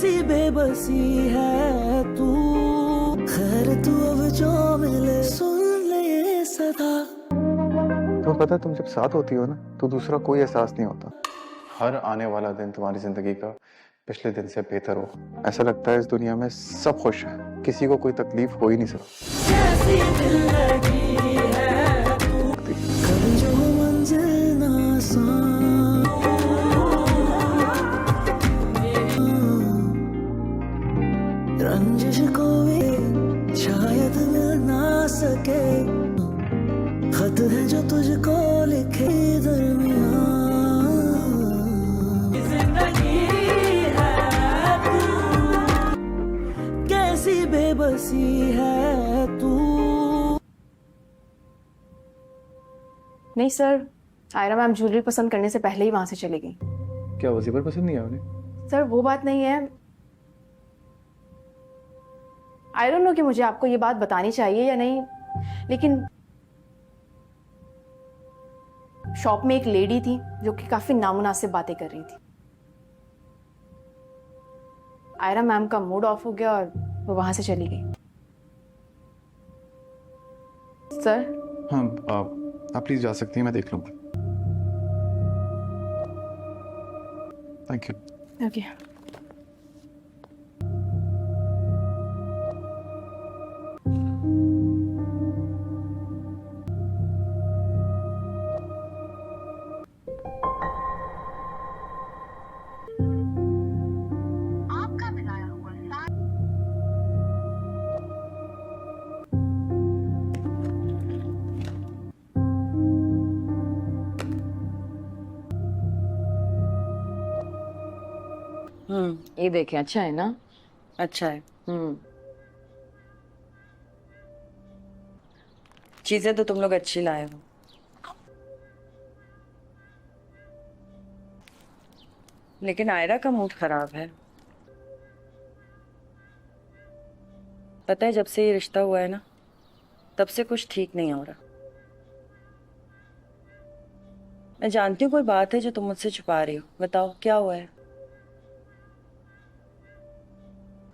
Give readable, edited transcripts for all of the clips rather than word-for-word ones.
कैसी बेबसी है तू, खैर तू अब जो मिले सुन ले ये सदा। तुम्हें पता है तुम जब साथ होती हो ना तो दूसरा कोई एहसास नहीं होता। हर आने वाला दिन तुम्हारी जिंदगी का पिछले दिन से बेहतर हो। ऐसा लगता है इस दुनिया में सब खुश है, किसी को कोई तकलीफ हो ही नहीं सकती। कैसी दिल लगी है तू, कभी जो मंजिल ना आसान, रंजिश कोई शायद मिल ना सके, खत है जो तुझको लिखे दरमियां। जिंदगी है तू, कैसी बेबसी है तू। नहीं सर, आयरा मैम ज्वेलरी पसंद करने से पहले ही वहां से चली गई। क्या वजीफर पसंद नहीं है उन्हें? सर वो बात नहीं है, आई डोंट नो कि मुझे आपको ये बात बतानी चाहिए या नहीं, लेकिन शॉप में एक लेडी थी जो कि काफी नामुनासिब बातें कर रही थी। आयरा मैम का मूड ऑफ हो गया और वो वहां से चली गई। सर हाँ, आप प्लीज जा सकती हैं, मैं देख लूंगा। Thank you. ओके। ये देखें, अच्छा है ना? अच्छा है। चीजें तो तुम लोग अच्छी लाए हो, लेकिन आयरा का मूड खराब है। पता है, जब से ये रिश्ता हुआ है ना, तब से कुछ ठीक नहीं हो रहा। मैं जानती हूँ कोई बात है जो तुम मुझसे छुपा रही हो। बताओ क्या हुआ है?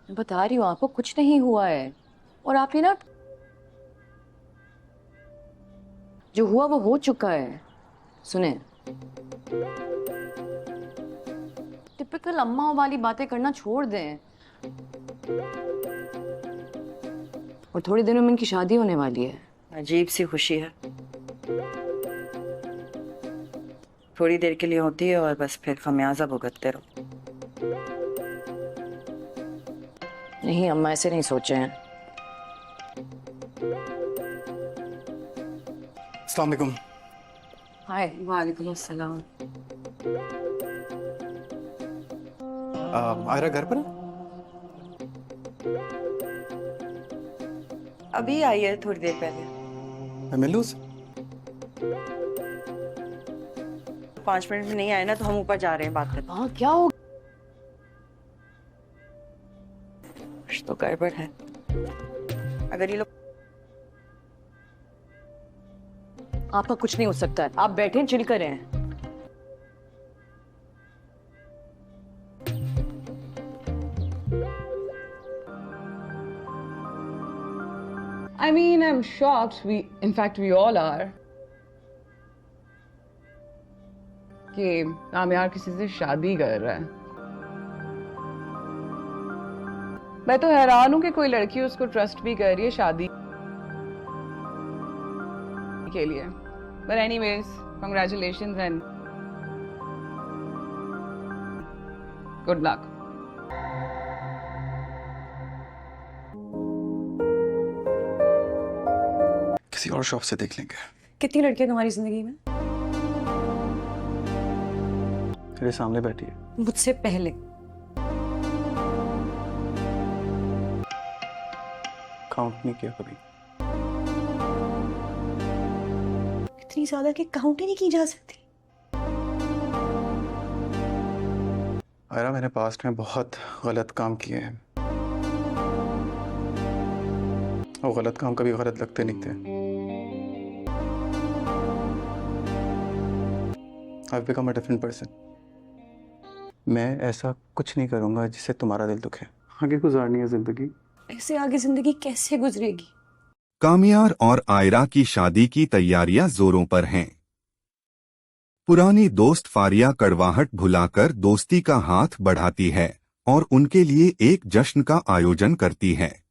मैं बता रही हूँ आपको, कुछ नहीं हुआ है। और आप ये ना, जो हुआ वो हो चुका है। सुने, टिपिकल अम्मा वाली बातें करना छोड़ दें। और थोड़ी दिनों में इनकी शादी होने वाली है। अजीब सी खुशी है, थोड़ी देर के लिए होती है और बस फिर खमियाजा भुगतते रहो। नहीं अम्मा, ऐसे नहीं सोचे हैं। अस्सलाम वालेकुम। हाय। वालेकुम अस्सलाम। आयरा घर पर है? अभी आई है थोड़ी देर पहले। मैं मिलूं उससे? 5 मिनट में नहीं आए ना तो हम ऊपर जा रहे हैं बात करने। हाँ क्या हो? कुछ तो गड़बड़ है। अगर ये लोग, आपका कुछ नहीं हो सकता है, आप बैठे चिल करें। I mean, I'm shocked. In fact, we all are. कि आमिर किसी से शादी कर रहा है। मैं तो हैरान हूं कि कोई लड़की उसको ट्रस्ट भी कर रही है शादी के लिए। But anyways, congratulations and good luck. किसी और शॉप से देख लेंगे। कितनी लड़कियां तुम्हारी जिंदगी में? मेरे सामने बैठी है। मुझसे पहले। काउंट नहीं किया कभी। इतनी ज्यादा कि काउंट ही नहीं की जा सकती। आयरा, मैंने पास्ट में बहुत गलत काम किए हैं। वो गलत काम कभी गलत लगते नहीं थे। I've become a different person. मैं ऐसा कुछ नहीं करूंगा जिससे तुम्हारा दिल दुखे। आगे गुजारनी है जिंदगी। ऐसे आगे जिंदगी कैसे गुजरेगी? कामियार और आयरा की शादी की तैयारियां जोरों पर हैं। पुरानी दोस्त फारिया कड़वाहट भुलाकर दोस्ती का हाथ बढ़ाती है और उनके लिए एक जश्न का आयोजन करती है।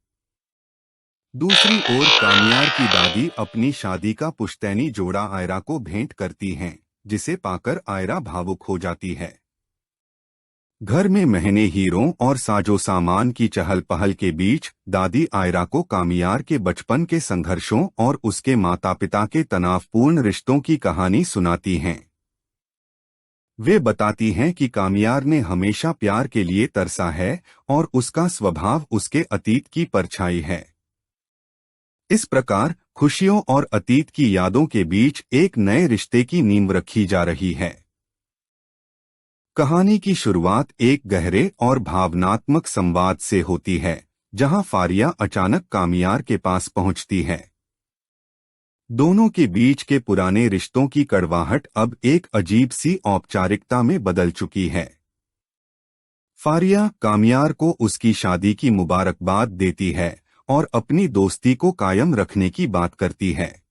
दूसरी ओर कामियार की दादी अपनी शादी का पुश्तैनी जोड़ा आयरा को भेंट करती हैं, जिसे पाकर आयरा भावुक हो जाती है। घर में महंगे हीरों और साजो सामान की चहल पहल के बीच दादी आयरा को कामियार के बचपन के संघर्षों और उसके माता पिता के तनावपूर्ण रिश्तों की कहानी सुनाती हैं। वे बताती हैं कि कामियार ने हमेशा प्यार के लिए तरसा है और उसका स्वभाव उसके अतीत की परछाई है। इस प्रकार खुशियों और अतीत की यादों के बीच एक नए रिश्ते की नींव रखी जा रही है। कहानी की शुरुआत एक गहरे और भावनात्मक संवाद से होती है, जहां फारिया अचानक कामियार के पास पहुंचती है। दोनों के बीच के पुराने रिश्तों की कड़वाहट अब एक अजीब सी औपचारिकता में बदल चुकी है। फारिया कामियार को उसकी शादी की मुबारकबाद देती है और अपनी दोस्ती को कायम रखने की बात करती है।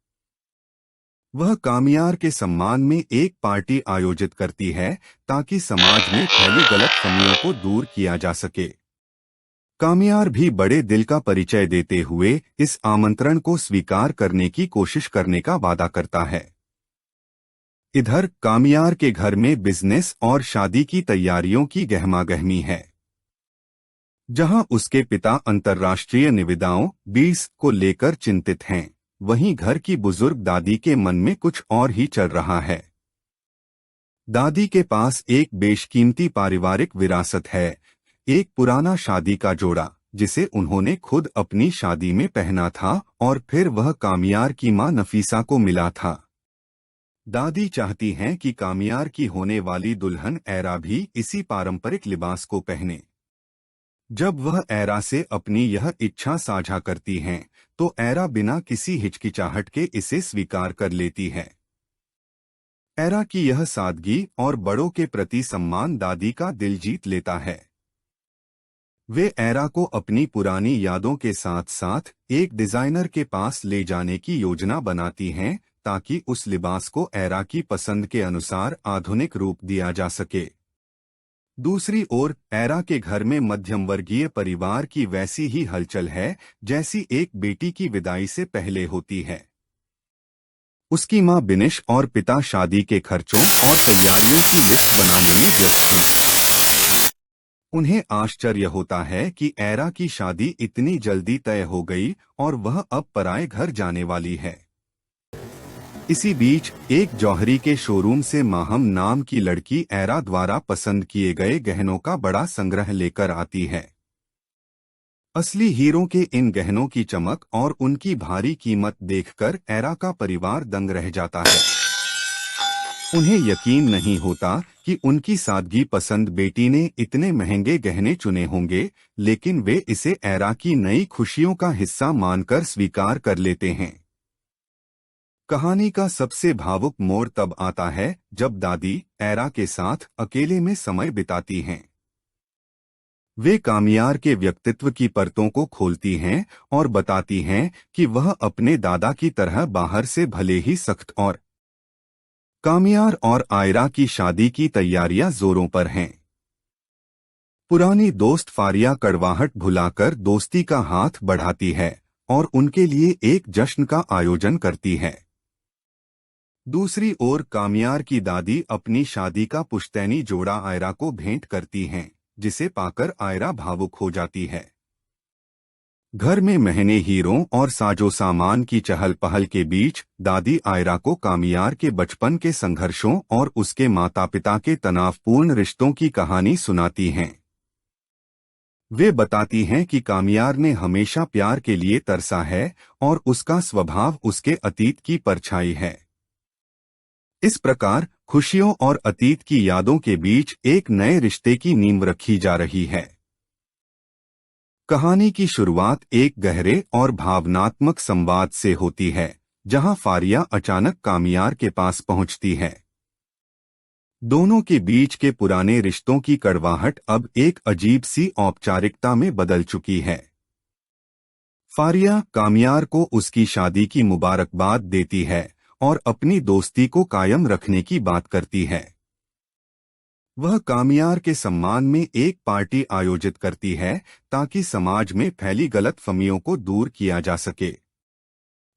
वह कामियार के सम्मान में एक पार्टी आयोजित करती है ताकि समाज में फैली गलतफहमियों को दूर किया जा सके। कामियार भी बड़े दिल का परिचय देते हुए इस आमंत्रण को स्वीकार करने की कोशिश करने का वादा करता है। इधर कामियार के घर में बिजनेस और शादी की तैयारियों की गहमागहमी है। जहां उसके पिता अंतर्राष्ट्रीय निविदाओं बीस को लेकर चिंतित हैं, वहीं घर की बुजुर्ग दादी के मन में कुछ और ही चल रहा है। दादी के पास एक बेशकीमती पारिवारिक विरासत है, एक पुराना शादी का जोड़ा जिसे उन्होंने खुद अपनी शादी में पहना था और फिर वह कामियार की मां नफीसा को मिला था। दादी चाहती हैं कि कामियार की होने वाली दुल्हन ऐरा भी इसी पारंपरिक लिबास को पहने। जब वह ऐरा से अपनी यह इच्छा साझा करती हैं, तो ऐरा बिना किसी हिचकिचाहट के इसे स्वीकार कर लेती है। ऐरा की यह सादगी और बड़ों के प्रति सम्मान दादी का दिल जीत लेता है। वे ऐरा को अपनी पुरानी यादों के साथ साथ एक डिजाइनर के पास ले जाने की योजना बनाती हैं ताकि उस लिबास को ऐरा की पसंद के अनुसार आधुनिक रूप दिया जा सके। दूसरी ओर ऐरा के घर में मध्यम वर्गीय परिवार की वैसी ही हलचल है जैसी एक बेटी की विदाई से पहले होती है। उसकी मां बिनिश और पिता शादी के खर्चों और तैयारियों की लिस्ट बनाने में व्यस्त हैं। उन्हें आश्चर्य होता है कि ऐरा की शादी इतनी जल्दी तय हो गई और वह अब पराए घर जाने वाली है। इसी बीच एक जौहरी के शोरूम से माहम नाम की लड़की ऐरा द्वारा पसंद किए गए गहनों का बड़ा संग्रह लेकर आती है। असली हीरों के इन गहनों की चमक और उनकी भारी कीमत देखकर ऐरा का परिवार दंग रह जाता है। उन्हें यकीन नहीं होता कि उनकी सादगी पसंद बेटी ने इतने महंगे गहने चुने होंगे, लेकिन वे इसे ऐरा की नई खुशियों का हिस्सा मानकर स्वीकार कर लेते हैं। कहानी का सबसे भावुक मोड़ तब आता है जब दादी ऐरा के साथ अकेले में समय बिताती हैं। वे कामियार के व्यक्तित्व की परतों को खोलती हैं और बताती हैं कि वह अपने दादा की तरह बाहर से भले ही सख्त और कामियार और आयरा की शादी की तैयारियां जोरों पर हैं। पुरानी दोस्त फारिया कड़वाहट भुलाकर दोस्ती का हाथ बढ़ाती है और उनके लिए एक जश्न का आयोजन करती है। दूसरी ओर कामियार की दादी अपनी शादी का पुश्तैनी जोड़ा आयरा को भेंट करती हैं, जिसे पाकर आयरा भावुक हो जाती है। घर में महंगे हीरों और साजो सामान की चहल पहल के बीच दादी आयरा को कामियार के बचपन के संघर्षों और उसके माता पिता के तनावपूर्ण रिश्तों की कहानी सुनाती हैं। वे बताती हैं कि कामियार ने हमेशा प्यार के लिए तरसा है और उसका स्वभाव उसके अतीत की परछाई है। इस प्रकार खुशियों और अतीत की यादों के बीच एक नए रिश्ते की नींव रखी जा रही है। कहानी की शुरुआत एक गहरे और भावनात्मक संवाद से होती है, जहां फारिया अचानक कामियार के पास पहुंचती है। दोनों के बीच के पुराने रिश्तों की कड़वाहट अब एक अजीब सी औपचारिकता में बदल चुकी है। फारिया कामियार को उसकी शादी की मुबारकबाद देती है और अपनी दोस्ती को कायम रखने की बात करती है। वह कामियार के सम्मान में एक पार्टी आयोजित करती है ताकि समाज में फैली गलतफहमियों को दूर किया जा सके।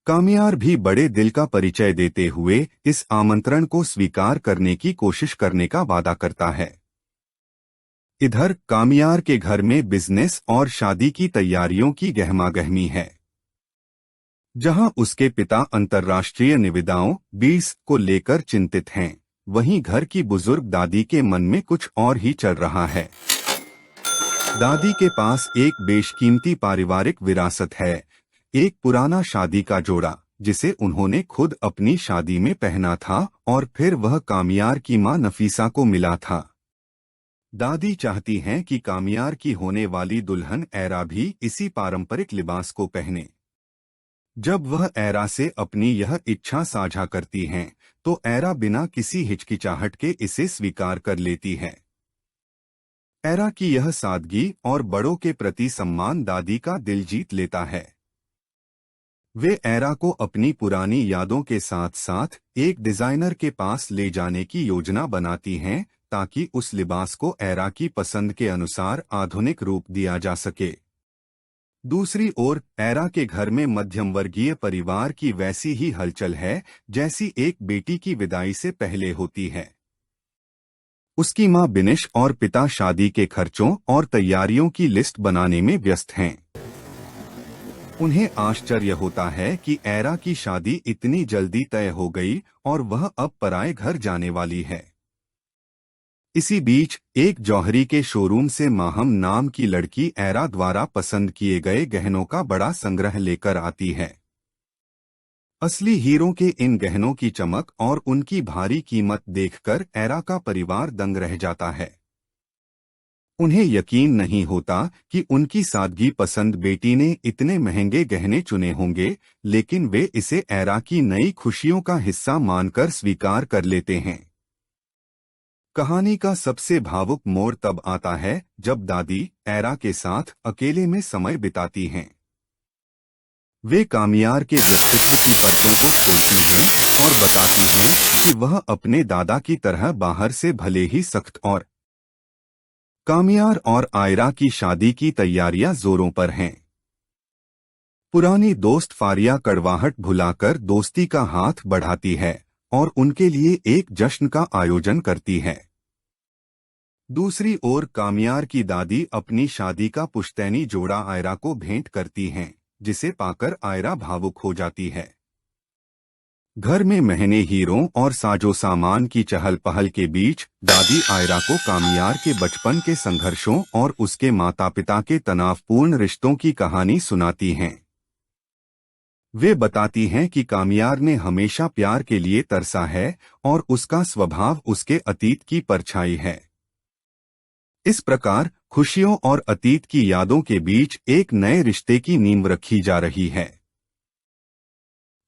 कामियार भी बड़े दिल का परिचय देते हुए इस आमंत्रण को स्वीकार करने की कोशिश करने का वादा करता है। इधर कामियार के घर में बिजनेस और शादी की तैयारियों की गहमागहमी है। जहां उसके पिता अंतर्राष्ट्रीय निविदाओं 20 को लेकर चिंतित हैं, वहीं घर की बुजुर्ग दादी के मन में कुछ और ही चल रहा है। दादी के पास एक बेशकीमती पारिवारिक विरासत है, एक पुराना शादी का जोड़ा जिसे उन्होंने खुद अपनी शादी में पहना था और फिर वह कामियार की मां नफीसा को मिला था। दादी चाहती हैं कि कामियार की होने वाली दुल्हन ऐरा भी इसी पारंपरिक लिबास को पहने। जब वह ऐरा से अपनी यह इच्छा साझा करती हैं, तो ऐरा बिना किसी हिचकिचाहट के इसे स्वीकार कर लेती है। ऐरा की यह सादगी और बड़ों के प्रति सम्मान दादी का दिल जीत लेता है। वे ऐरा को अपनी पुरानी यादों के साथ साथ एक डिजाइनर के पास ले जाने की योजना बनाती हैं ताकि उस लिबास को ऐरा की पसंद के अनुसार आधुनिक रूप दिया जा सके। दूसरी ओर ऐरा के घर में मध्यम वर्गीय परिवार की वैसी ही हलचल है जैसी एक बेटी की विदाई से पहले होती है। उसकी मां बिनिश और पिता शादी के खर्चों और तैयारियों की लिस्ट बनाने में व्यस्त हैं। उन्हें आश्चर्य होता है कि ऐरा की शादी इतनी जल्दी तय हो गई और वह अब पराए घर जाने वाली है। इसी बीच एक जौहरी के शोरूम से माहम नाम की लड़की ऐरा द्वारा पसंद किए गए गहनों का बड़ा संग्रह लेकर आती है। असली हीरों के इन गहनों की चमक और उनकी भारी कीमत देखकर ऐरा का परिवार दंग रह जाता है। उन्हें यकीन नहीं होता कि उनकी सादगी पसंद बेटी ने इतने महंगे गहने चुने होंगे, लेकिन वे इसे ऐरा की नई खुशियों का हिस्सा मानकर स्वीकार कर लेते हैं। कहानी का सबसे भावुक मोड़ तब आता है जब दादी ऐरा के साथ अकेले में समय बिताती हैं। वे कामियार के व्यक्तित्व की परतों को खोलती हैं और बताती हैं कि वह अपने दादा की तरह बाहर से भले ही सख्त और कामियार और आयरा की शादी की तैयारियां जोरों पर हैं। पुरानी दोस्त फारिया कड़वाहट भुलाकर दोस्ती का हाथ बढ़ाती है और उनके लिए एक जश्न का आयोजन करती है। दूसरी ओर कामियार की दादी अपनी शादी का पुश्तैनी जोड़ा आयरा को भेंट करती हैं, जिसे पाकर आयरा भावुक हो जाती है। घर में महंगे हीरों और साजो सामान की चहल पहल के बीच दादी आयरा को कामियार के बचपन के संघर्षों और उसके माता पिता के तनावपूर्ण रिश्तों की कहानी सुनाती हैं। वे बताती हैं कि कामियार ने हमेशा प्यार के लिए तरसा है और उसका स्वभाव उसके अतीत की परछाई है। इस प्रकार खुशियों और अतीत की यादों के बीच एक नए रिश्ते की नींव रखी जा रही है।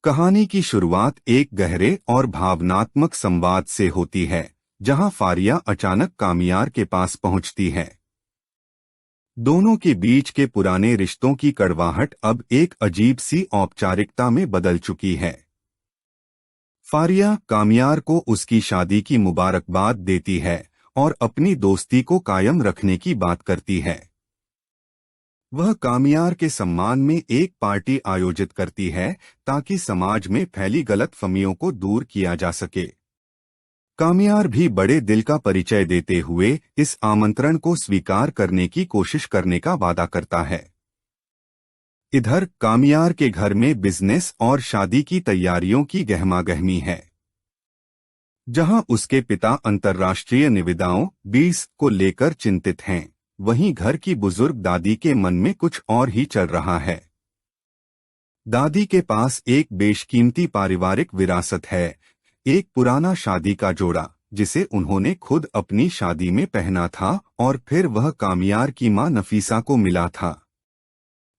कहानी की शुरुआत एक गहरे और भावनात्मक संवाद से होती है, जहां फारिया अचानक कामियार के पास पहुंचती है। दोनों के बीच के पुराने रिश्तों की कड़वाहट अब एक अजीब सी औपचारिकता में बदल चुकी है। फारिया कामियार को उसकी शादी की मुबारकबाद देती है और अपनी दोस्ती को कायम रखने की बात करती है। वह कामियार के सम्मान में एक पार्टी आयोजित करती है ताकि समाज में फैली गलतफहमियों को दूर किया जा सके। कामियार भी बड़े दिल का परिचय देते हुए इस आमंत्रण को स्वीकार करने की कोशिश करने का वादा करता है। इधर कामियार के घर में बिजनेस और शादी की तैयारियों की गहमागहमी है। जहां उसके पिता अंतर्राष्ट्रीय निविदाओं 20 को लेकर चिंतित हैं, वहीं घर की बुजुर्ग दादी के मन में कुछ और ही चल रहा है। दादी के पास एक बेशकीमती पारिवारिक विरासत है, एक पुराना शादी का जोड़ा जिसे उन्होंने खुद अपनी शादी में पहना था और फिर वह कामियार की मां नफीसा को मिला था।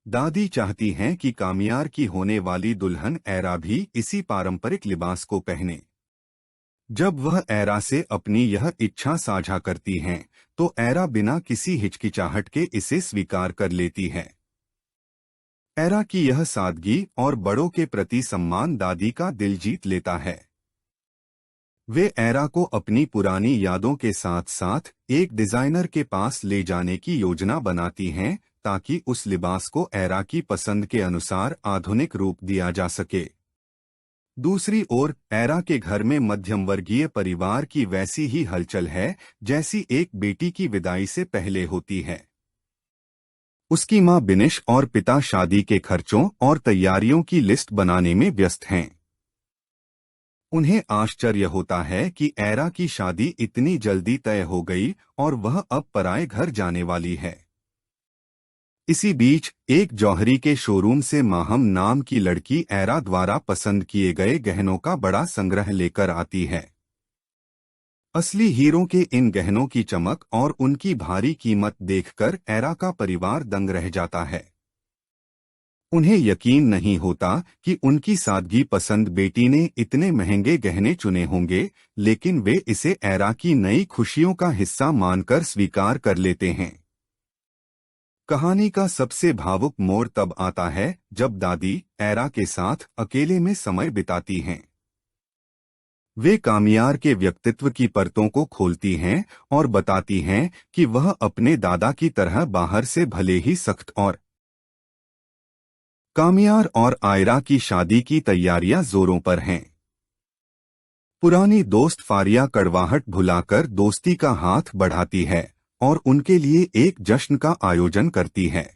दादी चाहती हैं कि कामियार की होने वाली दुल्हन ऐरा भी इसी पारंपरिक लिबास को पहने। जब वह एरा से अपनी यह इच्छा साझा करती हैं, तो एरा बिना किसी हिचकिचाहट के इसे स्वीकार कर लेती है। एरा की यह सादगी और बड़ों के प्रति सम्मान दादी का दिल जीत लेता है। वे एरा को अपनी पुरानी यादों के साथ साथ एक डिजाइनर के पास ले जाने की योजना बनाती हैं, ताकि उस लिबास को एरा की पसंद के अनुसार आधुनिक रूप दिया जा सके। दूसरी ओर एरा के घर में मध्यम वर्गीय परिवार की वैसी ही हलचल है जैसी एक बेटी की विदाई से पहले होती है। उसकी मां बिनिश और पिता शादी के खर्चों और तैयारियों की लिस्ट बनाने में व्यस्त हैं। उन्हें आश्चर्य होता है कि एरा की शादी इतनी जल्दी तय हो गई और वह अब पराए घर जाने वाली है। इसी बीच एक जौहरी के शोरूम से माहम नाम की लड़की एरा द्वारा पसंद किए गए गहनों का बड़ा संग्रह लेकर आती है। असली हीरों के इन गहनों की चमक और उनकी भारी कीमत देखकर एरा का परिवार दंग रह जाता है। उन्हें यकीन नहीं होता कि उनकी सादगी पसंद बेटी ने इतने महंगे गहने चुने होंगे, लेकिन वे इसे एरा की नई खुशियों का हिस्सा मानकर स्वीकार कर लेते हैं। कहानी का सबसे भावुक मोड़ तब आता है जब दादी एरा के साथ अकेले में समय बिताती हैं। वे कामियार के व्यक्तित्व की परतों को खोलती हैं और बताती हैं कि वह अपने दादा की तरह बाहर से भले ही सख्त और कामियार और आयरा की शादी की तैयारियां जोरों पर हैं। पुरानी दोस्त फारिया कड़वाहट भुलाकर दोस्ती का हाथ बढ़ाती है और उनके लिए एक जश्न का आयोजन करती है।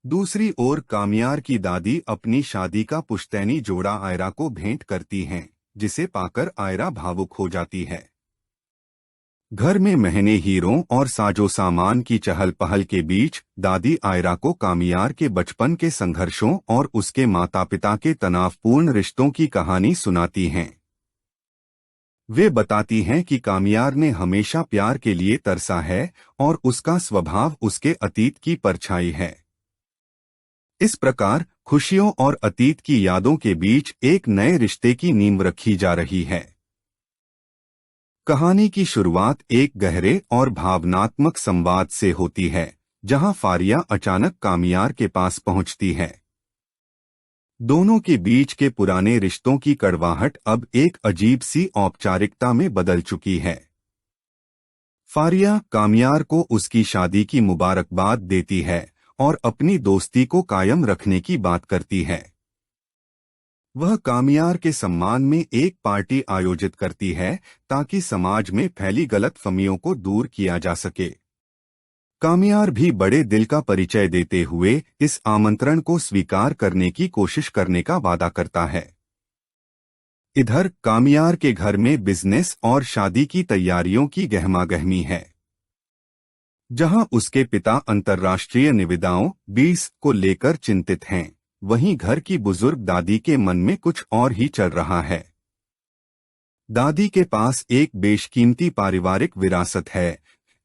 दूसरी ओर कामियार की दादी अपनी शादी का पुश्तैनी जोड़ा आयरा को भेंट करती हैं, जिसे पाकर आयरा भावुक हो जाती है। घर में महंगे हीरों और साजो सामान की चहल पहल के बीच दादी आयरा को कामियार के बचपन के संघर्षों और उसके माता पिता के तनावपूर्ण रिश्तों की कहानी सुनाती हैं। वे बताती हैं कि कामियार ने हमेशा प्यार के लिए तरसा है और उसका स्वभाव उसके अतीत की परछाई है। इस प्रकार खुशियों और अतीत की यादों के बीच एक नए रिश्ते की नींव रखी जा रही है। कहानी की शुरुआत एक गहरे और भावनात्मक संवाद से होती है, जहां फारिया अचानक कामियार के पास पहुंचती है। दोनों के बीच के पुराने रिश्तों की कड़वाहट अब एक अजीब सी औपचारिकता में बदल चुकी है। फारिया कामियार को उसकी शादी की मुबारकबाद देती है और अपनी दोस्ती को कायम रखने की बात करती है। वह कामियार के सम्मान में एक पार्टी आयोजित करती है ताकि समाज में फैली गलतफहमियों को दूर किया जा सके। कामियार भी बड़े दिल का परिचय देते हुए इस आमंत्रण को स्वीकार करने की कोशिश करने का वादा करता है। इधर कामियार के घर में बिजनेस और शादी की तैयारियों की गहमागहमी है। जहां उसके पिता अंतर्राष्ट्रीय निविदाओं बीस को लेकर चिंतित हैं, वहीं घर की बुजुर्ग दादी के मन में कुछ और ही चल रहा है। दादी के पास एक बेशकीमती पारिवारिक विरासत है,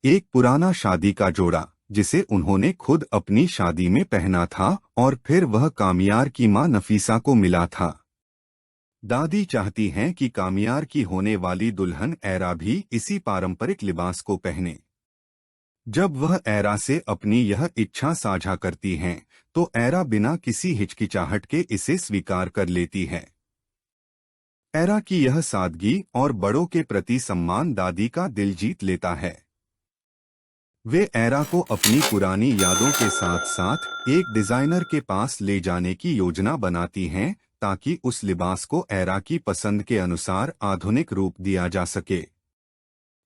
एक पुराना शादी का जोड़ा जिसे उन्होंने खुद अपनी शादी में पहना था और फिर वह कामियार की मां नफीसा को मिला था। दादी चाहती हैं कि कामियार की होने वाली दुल्हन एरा भी इसी पारंपरिक लिबास को पहने। जब वह एरा से अपनी यह इच्छा साझा करती हैं, तो एरा बिना किसी हिचकिचाहट के इसे स्वीकार कर लेती है। एरा की यह सादगी और बड़ों के प्रति सम्मान दादी का दिल जीत लेता है। वे एरा को अपनी पुरानी यादों के साथ साथ एक डिजाइनर के पास ले जाने की योजना बनाती हैं, ताकि उस लिबास को एरा की पसंद के अनुसार आधुनिक रूप दिया जा सके।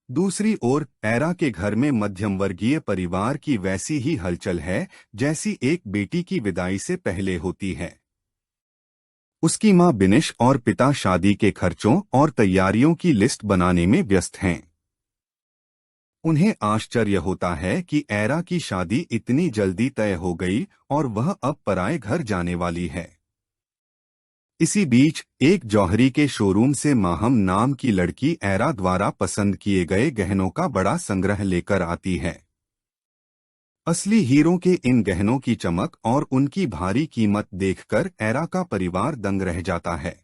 दूसरी ओर एरा के घर में मध्यम वर्गीय परिवार की वैसी ही हलचल है जैसी एक बेटी की विदाई से पहले होती है। उसकी मां बिनिश और पिता शादी के खर्चों और तैयारियों की लिस्ट बनाने में व्यस्त हैं। उन्हें आश्चर्य होता है कि एरा की शादी इतनी जल्दी तय हो गई और वह अब पराए घर जाने वाली है। इसी बीच एक जौहरी के शोरूम से माहम नाम की लड़की एरा द्वारा पसंद किए गए गहनों का बड़ा संग्रह लेकर आती है। असली हीरों के इन गहनों की चमक और उनकी भारी कीमत देखकर एरा का परिवार दंग रह जाता है।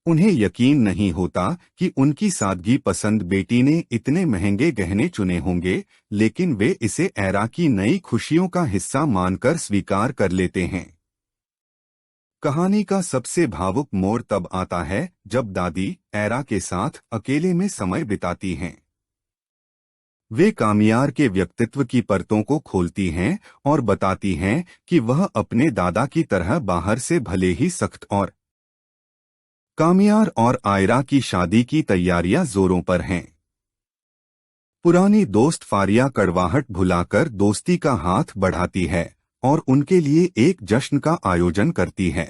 उन्हें यकीन नहीं होता कि उनकी सादगी पसंद बेटी ने इतने महंगे गहने चुने होंगे, लेकिन वे इसे एरा की नई खुशियों का हिस्सा मानकर स्वीकार कर लेते हैं। कहानी का सबसे भावुक मोड़ तब आता है जब दादी एरा के साथ अकेले में समय बिताती हैं। वे कामियार के व्यक्तित्व की परतों को खोलती हैं और बताती हैं कि वह अपने दादा की तरह बाहर से भले ही सख्त और कामियार और आयरा की शादी की तैयारियां जोरों पर हैं। पुरानी दोस्त फारिया कड़वाहट भुलाकर दोस्ती का हाथ बढ़ाती है और उनके लिए एक जश्न का आयोजन करती है।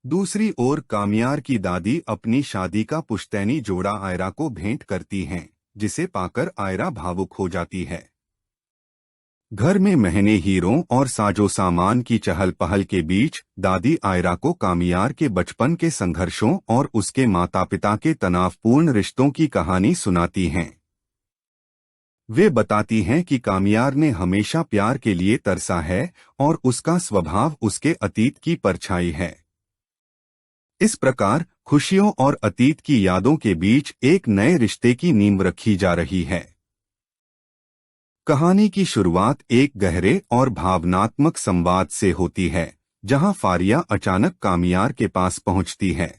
दूसरी ओर कामियार की दादी अपनी शादी का पुश्तैनी जोड़ा आयरा को भेंट करती हैं, जिसे पाकर आयरा भावुक हो जाती है। घर में महंगे हीरों और साजो सामान की चहल पहल के बीच दादी आयरा को कामियार के बचपन के संघर्षों और उसके माता पिता के तनावपूर्ण रिश्तों की कहानी सुनाती हैं। वे बताती हैं कि कामियार ने हमेशा प्यार के लिए तरसा है और उसका स्वभाव उसके अतीत की परछाई है। इस प्रकार खुशियों और अतीत की यादों के बीच एक नए रिश्ते की नींव रखी जा रही है। कहानी की शुरुआत एक गहरे और भावनात्मक संवाद से होती है, जहां फारिया अचानक कामियार के पास पहुंचती है।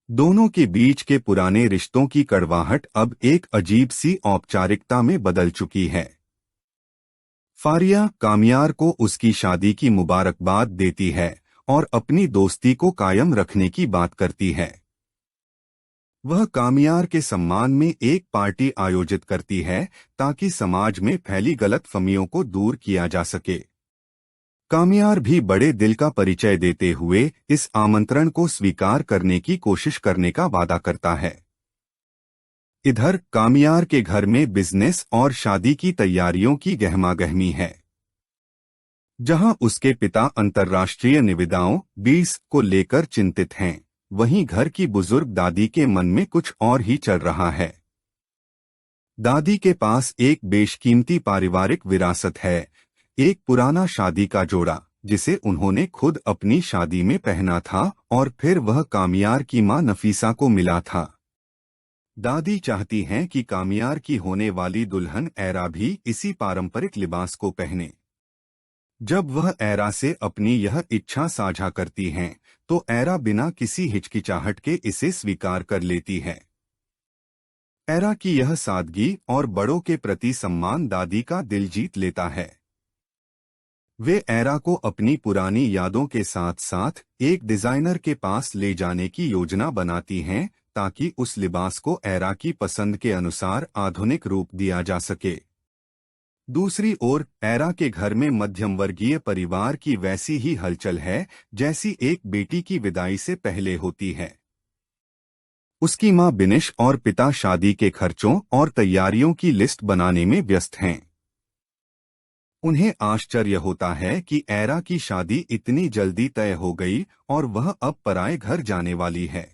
दोनों के बीच के पुराने रिश्तों की कड़वाहट अब एक अजीब सी औपचारिकता में बदल चुकी है। फारिया कामियार को उसकी शादी की मुबारकबाद देती है और अपनी दोस्ती को कायम रखने की बात करती है। वह कामियार के सम्मान में एक पार्टी आयोजित करती है ताकि समाज में फैली गलतफहमियों को दूर किया जा सके। कामियार भी बड़े दिल का परिचय देते हुए इस आमंत्रण को स्वीकार करने की कोशिश करने का वादा करता है। इधर कामियार के घर में बिजनेस और शादी की तैयारियों की गहमागहमी है। जहां उसके पिता अंतर्राष्ट्रीय निविदाओं बीस को लेकर चिंतित हैं, वहीं घर की बुजुर्ग दादी के मन में कुछ और ही चल रहा है। दादी के पास एक बेशकीमती पारिवारिक विरासत है, एक पुराना शादी का जोड़ा जिसे उन्होंने खुद अपनी शादी में पहना था और फिर वह कामियार की मां नफीसा को मिला था। दादी चाहती हैं कि कामियार की होने वाली दुल्हन एरा भी इसी पारंपरिक लिबास को पहने। जब वह एरा से अपनी यह इच्छा साझा करती हैं, तो एरा बिना किसी हिचकिचाहट के इसे स्वीकार कर लेती है। एरा की यह सादगी और बड़ों के प्रति सम्मान दादी का दिल जीत लेता है। वे एरा को अपनी पुरानी यादों के साथ साथ एक डिजाइनर के पास ले जाने की योजना बनाती हैं ताकि उस लिबास को एरा की पसंद के अनुसार आधुनिक रूप दिया जा सके। दूसरी ओर एरा के घर में मध्यम वर्गीय परिवार की वैसी ही हलचल है जैसी एक बेटी की विदाई से पहले होती है। उसकी मां बिनिश और पिता शादी के खर्चों और तैयारियों की लिस्ट बनाने में व्यस्त हैं। उन्हें आश्चर्य होता है कि एरा की शादी इतनी जल्दी तय हो गई और वह अब पराए घर जाने वाली है।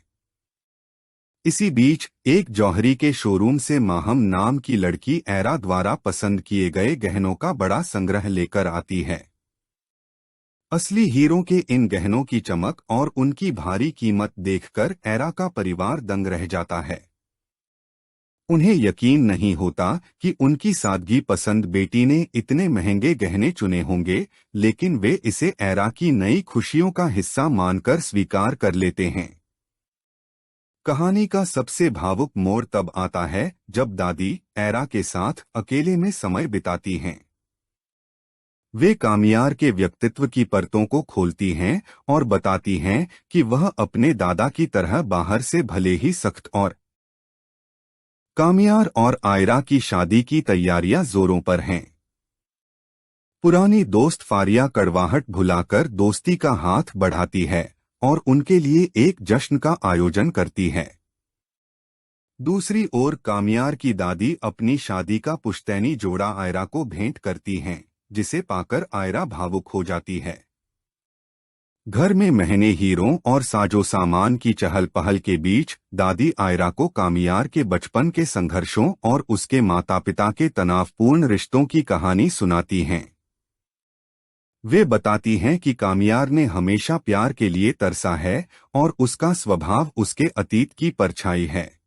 इसी बीच एक जौहरी के शोरूम से माहम नाम की लड़की एरा द्वारा पसंद किए गए गहनों का बड़ा संग्रह लेकर आती है। असली हीरों के इन गहनों की चमक और उनकी भारी कीमत देखकर एरा का परिवार दंग रह जाता है। उन्हें यकीन नहीं होता कि उनकी सादगी पसंद बेटी ने इतने महंगे गहने चुने होंगे, लेकिन वे इसे एरा की नई खुशियों का हिस्सा मानकर स्वीकार कर लेते हैं। कहानी का सबसे भावुक मोड़ तब आता है जब दादी एरा के साथ अकेले में समय बिताती हैं। वे कामियार के व्यक्तित्व की परतों को खोलती हैं और बताती हैं कि वह अपने दादा की तरह बाहर से भले ही सख्त और कामियार और आयरा की शादी की तैयारियां जोरों पर हैं। पुरानी दोस्त फारिया कड़वाहट भुलाकर दोस्ती का हाथ बढ़ाती है और उनके लिए एक जश्न का आयोजन करती है। दूसरी ओर कामियार की दादी अपनी शादी का पुश्तैनी जोड़ा आयरा को भेंट करती हैं, जिसे पाकर आयरा भावुक हो जाती है। घर में महंगे हीरों और साजो सामान की चहल पहल के बीच दादी आयरा को कामियार के बचपन के संघर्षों और उसके माता पिता के तनावपूर्ण रिश्तों की कहानी सुनाती हैं। वे बताती हैं कि कामियार ने हमेशा प्यार के लिए तरसा है और उसका स्वभाव उसके अतीत की परछाई है।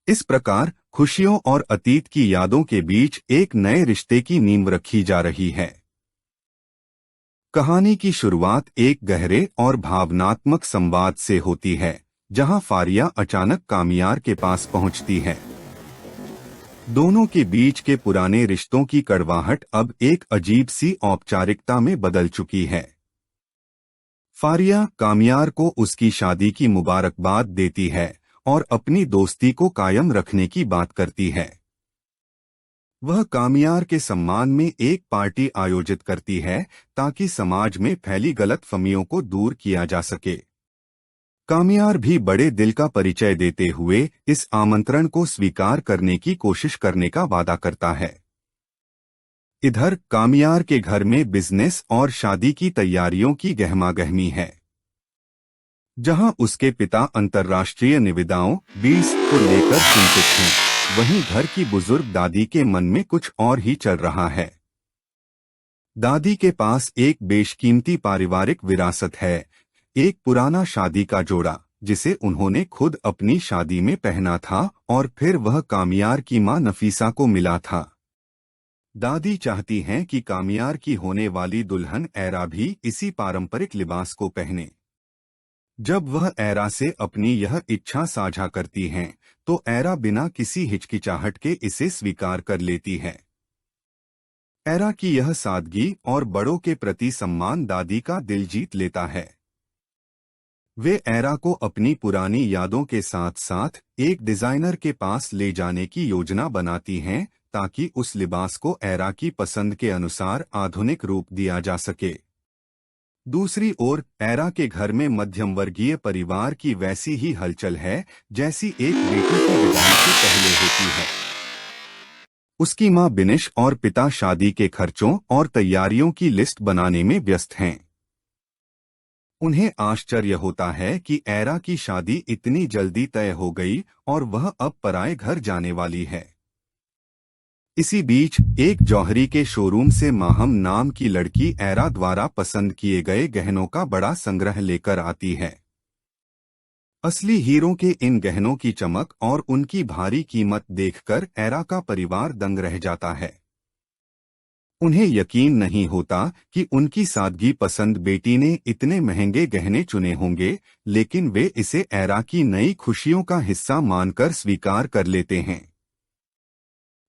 इस प्रकार खुशियों और अतीत की यादों के बीच एक नए रिश्ते की नींव रखी जा रही है। कहानी की शुरुआत एक गहरे और भावनात्मक संवाद से होती है, जहां फारिया अचानक कामियार के पास पहुंचती है। दोनों के बीच के पुराने रिश्तों की कड़वाहट अब एक अजीब सी औपचारिकता में बदल चुकी है। फारिया कामियार को उसकी शादी की मुबारकबाद देती है और अपनी दोस्ती को कायम रखने की बात करती है। वह कामियार के सम्मान में एक पार्टी आयोजित करती है ताकि समाज में फैली गलतफहमियों को दूर किया जा सके। कामियार भी बड़े दिल का परिचय देते हुए इस आमंत्रण को स्वीकार करने की कोशिश करने का वादा करता है। इधर कामियार के घर में बिजनेस और शादी की तैयारियों की गहमागहमी है। जहां उसके पिता अंतर्राष्ट्रीय निविदाओं बीस को लेकर चिंतित हैं, वहीं घर की बुजुर्ग दादी के मन में कुछ और ही चल रहा है। दादी के पास एक बेशकीमती पारिवारिक विरासत है, एक पुराना शादी का जोड़ा जिसे उन्होंने खुद अपनी शादी में पहना था और फिर वह कामियार की मां नफीसा को मिला था। दादी चाहती हैं कि कामियार की होने वाली दुल्हन ऐरा भी इसी पारंपरिक लिबास को पहने। जब वह ऐरा से अपनी यह इच्छा साझा करती हैं, तो ऐरा बिना किसी हिचकिचाहट के इसे स्वीकार कर लेती है। ऐरा की यह सादगी और बड़ों के प्रति सम्मान दादी का दिल जीत लेता है। वे ऐरा को अपनी पुरानी यादों के साथ साथ एक डिजाइनर के पास ले जाने की योजना बनाती हैं ताकि उस लिबास को ऐरा की पसंद के अनुसार आधुनिक रूप दिया जा सके। दूसरी ओर ऐरा के घर में मध्यम वर्गीय परिवार की वैसी ही हलचल है जैसी एक बेटी की विदाई से पहले होती है। उसकी मां बिनिश और पिता शादी के खर्चों और तैयारियों की लिस्ट बनाने में व्यस्त हैं। उन्हें आश्चर्य होता है कि ऐरा की शादी इतनी जल्दी तय हो गई और वह अब पराए घर जाने वाली है। इसी बीच एक जौहरी के शोरूम से माहम नाम की लड़की ऐरा द्वारा पसंद किए गए गहनों का बड़ा संग्रह लेकर आती है। असली हीरों के इन गहनों की चमक और उनकी भारी कीमत देखकर ऐरा का परिवार दंग रह जाता है। उन्हें यकीन नहीं होता कि उनकी सादगी पसंद बेटी ने इतने महंगे गहने चुने होंगे, लेकिन वे इसे ऐरा की नई खुशियों का हिस्सा मानकर स्वीकार कर लेते हैं।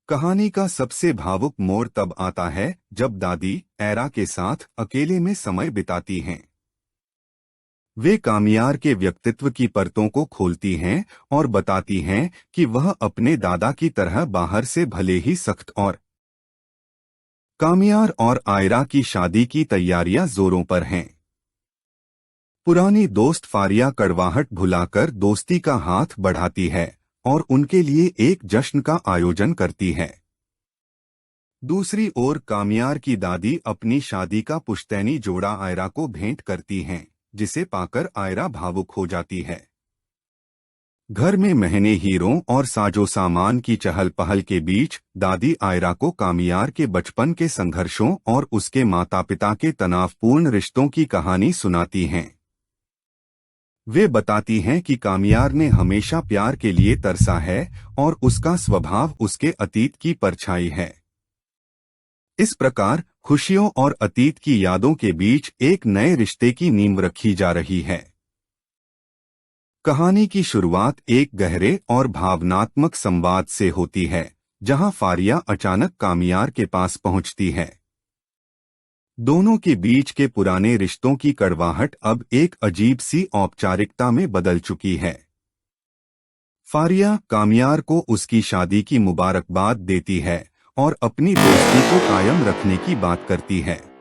कहानी का सबसे भावुक मोड़ तब आता है जब दादी ऐरा के साथ अकेले में समय बिताती हैं। वे कामियार के व्यक्तित्व की परतों को खोलती हैं और बताती हैं कि वह अपने दादा की तरह बाहर से भले ही सख्त और कामियार और आयरा की शादी की तैयारियां जोरों पर हैं। पुरानी दोस्त फारिया कड़वाहट भुलाकर दोस्ती का हाथ बढ़ाती है और उनके लिए एक जश्न का आयोजन करती है। दूसरी ओर कामियार की दादी अपनी शादी का पुश्तैनी जोड़ा आयरा को भेंट करती हैं, जिसे पाकर आयरा भावुक हो जाती है। घर में महंगे हीरों और साजो सामान की चहल पहल के बीच दादी आयरा को कामियार के बचपन के संघर्षों और उसके माता पिता के तनावपूर्ण रिश्तों की कहानी सुनाती हैं। वे बताती हैं कि कामियार ने हमेशा प्यार के लिए तरसा है और उसका स्वभाव उसके अतीत की परछाई है। इस प्रकार खुशियों और अतीत की यादों के बीच एक नए रिश्ते की नींव रखी जा रही है। कहानी की शुरुआत एक गहरे और भावनात्मक संवाद से होती है, जहां फारिया अचानक कामियार के पास पहुंचती है। दोनों के बीच के पुराने रिश्तों की कड़वाहट अब एक अजीब सी औपचारिकता में बदल चुकी है। फारिया कामियार को उसकी शादी की मुबारकबाद देती है और अपनी दोस्ती को कायम रखने की बात करती है।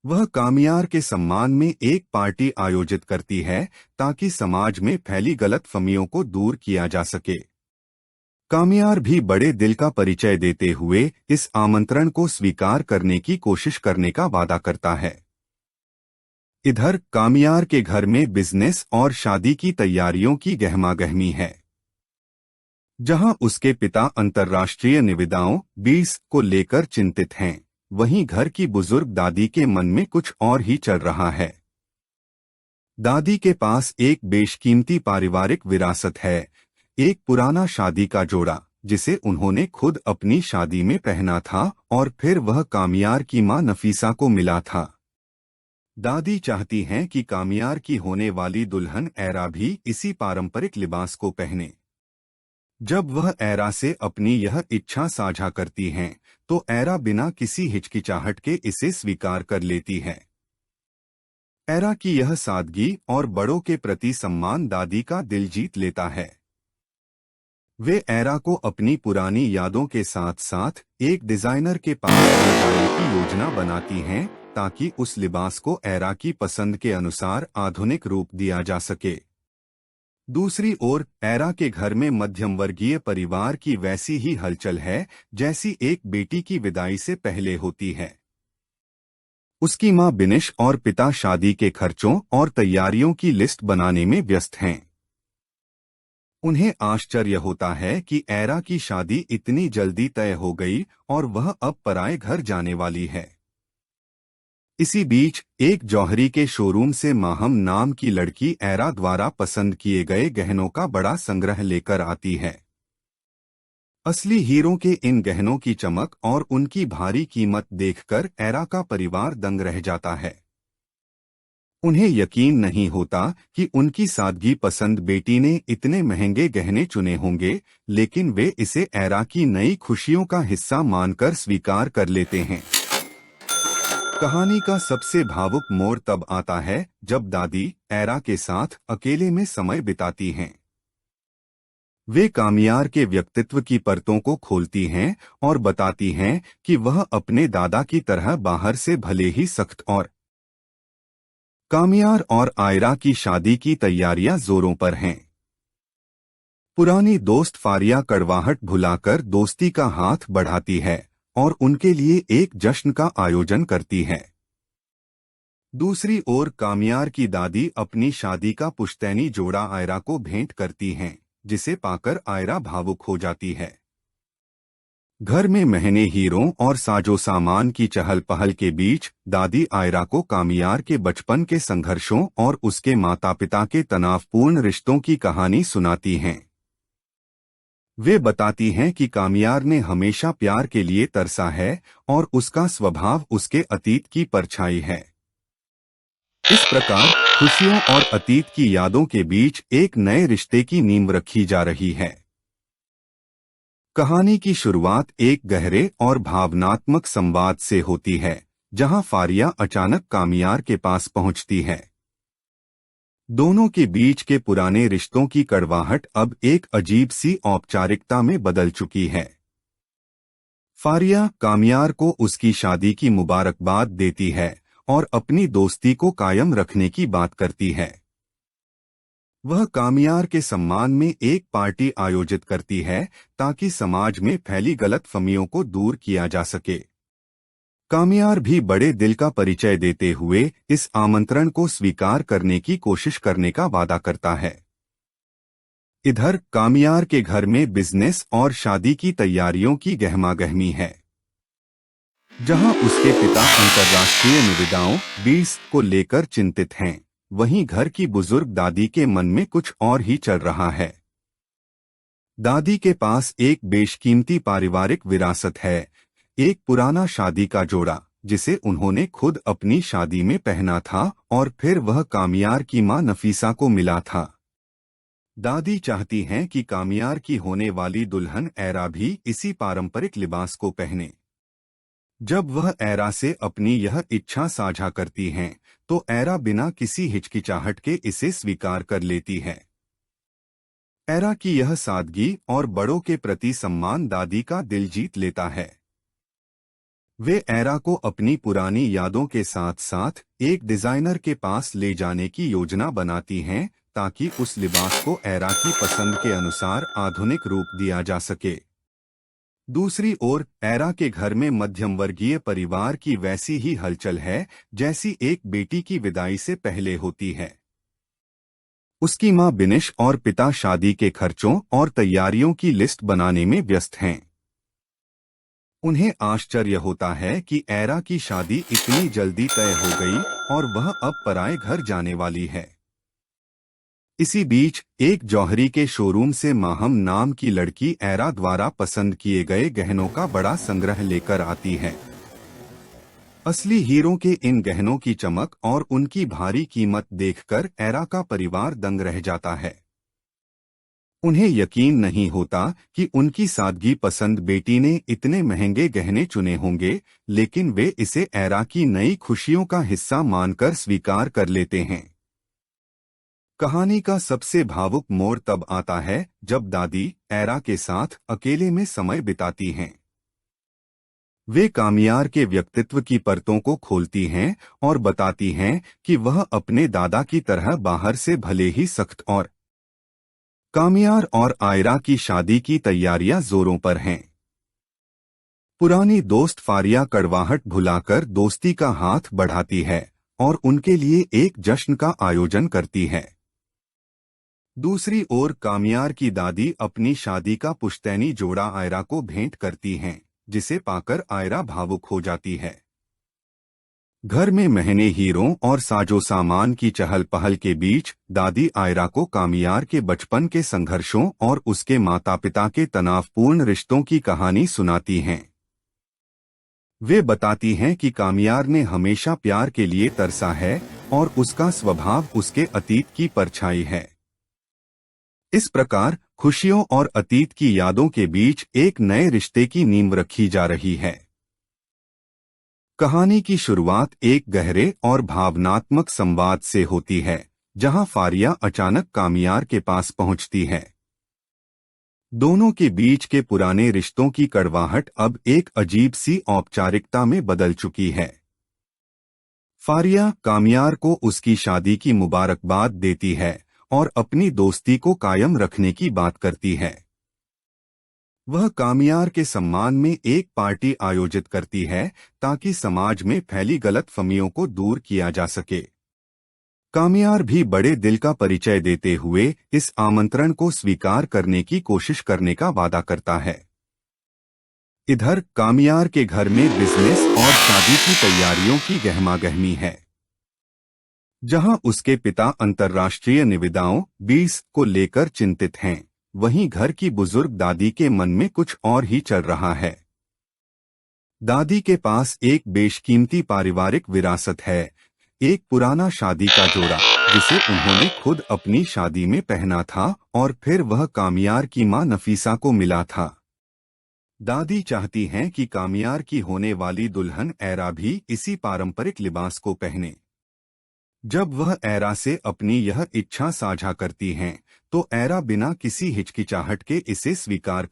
वह कामियार के सम्मान में एक पार्टी आयोजित करती है ताकि समाज में फैली गलतफहमियों को दूर किया जा सके। कामियार भी बड़े दिल का परिचय देते हुए इस आमंत्रण को स्वीकार करने की कोशिश करने का वादा करता है। इधर कामियार के घर में बिजनेस और शादी की तैयारियों की गहमागहमी है। जहां उसके पिता अंतर्राष्ट्रीय निविदाओं 20 को लेकर चिंतित हैं, वहीं घर की बुजुर्ग दादी के मन में कुछ और ही चल रहा है। दादी के पास एक बेशकीमती पारिवारिक विरासत है, एक पुराना शादी का जोड़ा जिसे उन्होंने खुद अपनी शादी में पहना था और फिर वह कामियार की मां नफीसा को मिला था। दादी चाहती हैं कि कामियार की होने वाली दुल्हन ऐरा भी इसी पारंपरिक लिबास को पहने। जब वह ऐरा से अपनी यह इच्छा साझा करती हैं, तो ऐरा बिना किसी हिचकिचाहट के इसे स्वीकार कर लेती है। ऐरा की यह सादगी और बड़ों के प्रति सम्मान दादी का दिल जीत लेता है। वे ऐरा को अपनी पुरानी यादों के साथ साथ एक डिजाइनर के पास ले जाने की योजना बनाती हैं, ताकि उस लिबास को ऐरा की पसंद के अनुसार आधुनिक रूप दिया जा सके। दूसरी ओर ऐरा के घर में मध्यम वर्गीय परिवार की वैसी ही हलचल है जैसी एक बेटी की विदाई से पहले होती है। उसकी मां बिनिश और पिता शादी के खर्चों और तैयारियों की लिस्ट बनाने में व्यस्त हैं। उन्हें आश्चर्य होता है कि ऐरा की शादी इतनी जल्दी तय हो गई और वह अब पराए घर जाने वाली है। इसी बीच एक जौहरी के शोरूम से माहम नाम की लड़की ऐरा द्वारा पसंद किए गए गहनों का बड़ा संग्रह लेकर आती है। असली हीरों के इन गहनों की चमक और उनकी भारी कीमत देखकर ऐरा का परिवार दंग रह जाता है। उन्हें यकीन नहीं होता कि उनकी सादगी पसंद बेटी ने इतने महंगे गहने चुने होंगे, लेकिन वे इसे ऐरा की नई खुशियों का हिस्सा मानकर स्वीकार कर लेते हैं। कहानी का सबसे भावुक मोड़ तब आता है जब दादी ऐरा के साथ अकेले में समय बिताती हैं। वे कामियार के व्यक्तित्व की परतों को खोलती हैं और बताती हैं कि वह अपने दादा की तरह बाहर से भले ही सख्त और कामियार और आयरा की शादी की तैयारियां जोरों पर हैं। पुरानी दोस्त फारिया कड़वाहट भुलाकर दोस्ती का हाथ बढ़ाती है और उनके लिए एक जश्न का आयोजन करती है। दूसरी ओर कामियार की दादी अपनी शादी का पुश्तैनी जोड़ा आयरा को भेंट करती हैं, जिसे पाकर आयरा भावुक हो जाती है। घर में महंगे हीरों और साजो सामान की चहल पहल के बीच दादी आयरा को कामियार के बचपन के संघर्षों और उसके माता पिता के तनावपूर्ण रिश्तों की कहानी सुनाती हैं। वे बताती हैं कि कामियार ने हमेशा प्यार के लिए तरसा है और उसका स्वभाव उसके अतीत की परछाई है। इस प्रकार खुशियों और अतीत की यादों के बीच एक नए रिश्ते की नींव रखी जा रही है। कहानी की शुरुआत एक गहरे और भावनात्मक संवाद से होती है, जहां फारिया अचानक कामियार के पास पहुंचती है। दोनों के बीच के पुराने रिश्तों की कड़वाहट अब एक अजीब सी औपचारिकता में बदल चुकी है। फारिया कामियार को उसकी शादी की मुबारकबाद देती है और अपनी दोस्ती को कायम रखने की बात करती है। वह कामियार के सम्मान में एक पार्टी आयोजित करती है ताकि समाज में फैली गलतफहमियों को दूर किया जा सके। कामियार भी बड़े दिल का परिचय देते हुए इस आमंत्रण को स्वीकार करने की कोशिश करने का वादा करता है। इधर कामियार के घर में बिजनेस और शादी की तैयारियों की गहमागहमी है। जहां उसके पिता अंतर्राष्ट्रीय निविदाओं बीस को लेकर चिंतित हैं, वहीं घर की बुजुर्ग दादी के मन में कुछ और ही चल रहा है। दादी के पास एक बेशकीमती पारिवारिक विरासत है, एक पुराना शादी का जोड़ा जिसे उन्होंने खुद अपनी शादी में पहना था और फिर वह कामियार की मां नफीसा को मिला था। दादी चाहती हैं कि कामियार की होने वाली दुल्हन ऐरा भी इसी पारंपरिक लिबास को पहने। जब वह ऐरा से अपनी यह इच्छा साझा करती हैं, तो ऐरा बिना किसी हिचकिचाहट के इसे स्वीकार कर लेती है। ऐरा की यह सादगी और बड़ों के प्रति सम्मान दादी का दिल जीत लेता है। वे ऐरा को अपनी पुरानी यादों के साथ साथ एक डिजाइनर के पास ले जाने की योजना बनाती हैं, ताकि उस लिबास को ऐरा की पसंद के अनुसार आधुनिक रूप दिया जा सके। दूसरी ओर ऐरा के घर में मध्यम वर्गीय परिवार की वैसी ही हलचल है जैसी एक बेटी की विदाई से पहले होती है। उसकी मां बिनिश और पिता शादी के खर्चों और तैयारियों की लिस्ट बनाने में व्यस्त हैं। उन्हें आश्चर्य होता है कि ऐरा की शादी इतनी जल्दी तय हो गई और वह अब पराए घर जाने वाली है। इसी बीच एक जौहरी के शोरूम से माहम नाम की लड़की ऐरा द्वारा पसंद किए गए गहनों का बड़ा संग्रह लेकर आती है। असली हीरो के इन गहनों की चमक और उनकी भारी कीमत देखकर ऐरा का परिवार दंग रह जाता है। उन्हें यकीन नहीं होता कि उनकी सादगी पसंद बेटी ने इतने महंगे गहने चुने होंगे, लेकिन वे इसे ऐरा की नई खुशियों का हिस्सा मानकर स्वीकार कर लेते हैं। कहानी का सबसे भावुक मोड़ तब आता है जब दादी ऐरा के साथ अकेले में समय बिताती हैं। वे कामियार के व्यक्तित्व की परतों को खोलती हैं और बताती हैं कि वह अपने दादा की तरह बाहर से भले ही सख्त और कामियार और आयरा की शादी की तैयारियां जोरों पर हैं। पुरानी दोस्त फारिया कड़वाहट भुलाकर दोस्ती का हाथ बढ़ाती है और उनके लिए एक जश्न का आयोजन करती है। दूसरी ओर कामियार की दादी अपनी शादी का पुश्तैनी जोड़ा आयरा को भेंट करती हैं, जिसे पाकर आयरा भावुक हो जाती है। घर में महंगे हीरों और साजो सामान की चहल पहल के बीच दादी आयरा को कामियार के बचपन के संघर्षों और उसके माता पिता के तनावपूर्ण रिश्तों की कहानी सुनाती हैं। वे बताती हैं कि कामियार ने हमेशा प्यार के लिए तरसा है और उसका स्वभाव उसके अतीत की परछाई है। इस प्रकार खुशियों और अतीत की यादों के बीच एक नए रिश्ते की नींव रखी जा रही है। कहानी की शुरुआत एक गहरे और भावनात्मक संवाद से होती है, जहां फारिया अचानक कामियार के पास पहुंचती है। दोनों के बीच के पुराने रिश्तों की कड़वाहट अब एक अजीब सी औपचारिकता में बदल चुकी है। फारिया कामियार को उसकी शादी की मुबारकबाद देती है और अपनी दोस्ती को कायम रखने की बात करती है। वह कामियार के सम्मान में एक पार्टी आयोजित करती है ताकि समाज में फैली गलतफहमियों को दूर किया जा सके। कामियार भी बड़े दिल का परिचय देते हुए इस आमंत्रण को स्वीकार करने की कोशिश करने का वादा करता है। इधर कामियार के घर में बिजनेस और शादी की तैयारियों की गहमागहमी है। जहां उसके पिता अंतर्राष्ट्रीय निविदाओं बीस को लेकर चिंतित हैं, वहीं घर की बुजुर्ग दादी के मन में कुछ और ही चल रहा है। दादी के पास एक बेशकीमती पारिवारिक विरासत है, एक पुराना शादी का जोड़ा जिसे उन्होंने खुद अपनी शादी में पहना था और फिर वह कामियार की मां नफीसा को मिला था। दादी चाहती हैं कि कामियार की होने वाली दुल्हन ऐरा भी इसी पारंपरिक लिबास को पहने। जब वह ऐरा से अपनी यह इच्छा साझा करती हैं, तो ऐरा बिना किसी हिचकिचाहट के इसे स्वीकार